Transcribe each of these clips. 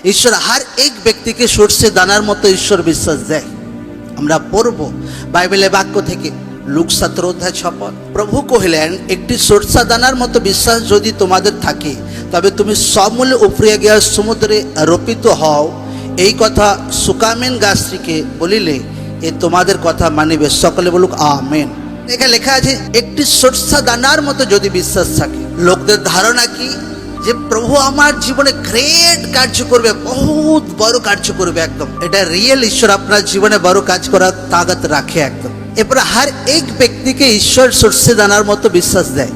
ঈশ্বর हर एक व्यक्ति के সরষে দানার মতো ঈশ্বর বিশ্বাস দেয়। আমরা পড়ব বাইবেলের বাক্য থেকে লুক 17 অধ্যায় 6 পদ। প্রভু কহিলেন, একটি সরষা দানার মতো বিশ্বাস যদি তোমাদের থাকে তবে তুমি সমূলে উপড়িয়া গিয়া সমুদ্রে রোপিত হও। এই কথা সুকামেন গাছটিকে বলিলে এ তোমাদের কথা মানিবে। সকলে বলুক আমেন। এখানে লেখা আছে একটি সরষা দানার মতো যদি বিশ্বাস থাকে। লোকদের ধারণা কি যে প্রভু আমার জীবনে গ্রেট কার্য করবে, বহুত বড় কার্য করবে। একদম এটা রিয়েল। ঈশ্বর আপনার জীবনে বড় কাজ করার তাগত রাখে একদম। এরপরে हर एक व्यक्ति के ঈশ্বর সরষে দানার মতো বিশ্বাস দেয়।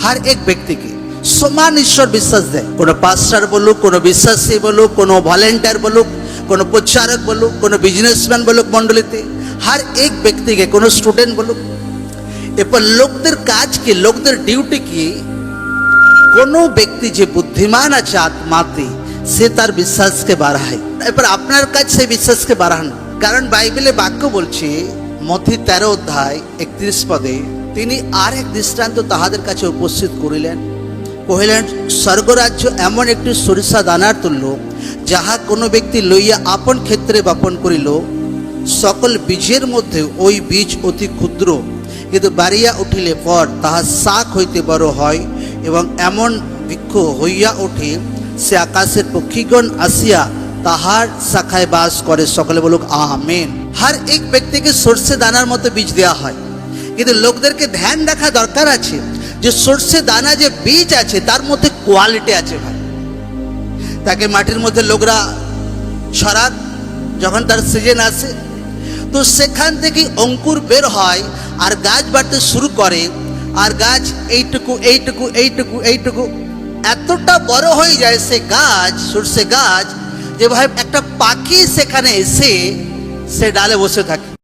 हर एक व्यक्ति के সমান ঈশ্বর বিশ্বাস দেয়। কোনো পাস্টার বলুক, কোনো বিশ্বাসী বলুক, কোনো ভলেন্টিয়ার বলুক, কোনো প্রচারক বলুক, কোনো বিজনেসম্যান বলুক মণ্ডলীতে, हर एक व्यक्ति के, কোনো স্টুডেন্ট বলুক। এরপর লোকদের কাজ কি, লোকদের ডিউটি কি? কোনো ব্যক্তি যে বুদ্ধিমান আছে আত্মাতে সে তার বিশ্বাসকে বাড়ায়। এরপর আপনার কাজ সেই বিশ্বাসকে বাড়ানো। কারণ বাইবেলে বাক্য বলছে মথি 13 অধ্যায় 31 পদে, তিনি আর এক দৃষ্টান্ত তাহাদের কাছে উপস্থিত করিলেন। কহিলেন, স্বর্গরাজ্য এমন একটি সরিষা দানার তুল্য, যাহা কোনো ব্যক্তি লইয়া আপন ক্ষেত্রে বপন করিল। সকল বীজের মধ্যে ওই বীজ অতি ক্ষুদ্র, কিন্তু বাড়িয়া উঠিলে পর তাহা শাক হইতে বড় হয় এবং এমন বৃক্ষ হইয়া ওঠে সে আকাশের পক্ষীগণ আসিয়া তাহার শাখায় বাস করে। সকলে বলুক আমেন। हर एक व्यक्ति के সরষে দানার মতো বীজ দেওয়া হয়, কিন্তু লোকদেরকে ধ্যান রাখা দরকার আছে যে সরষে দানা যে বীজ আছে তার মধ্যে কোয়ালিটি আছে ভাই। তাকে মাটির মধ্যে লোকরা ছড়াক, যখন তার সিজন আসে তো সেখান থেকে অঙ্কুর বের হয় আর গাছ বাড়তে শুরু করে। আর গাছ এইটুকু এইটুকু এইটুকু এইটুকু এতটা বড় হয়ে যায় সে গাছ, সরষে গাছ, যে ভাই একটা পাখি সেখানে এসে সে ডালে বসে থাকে।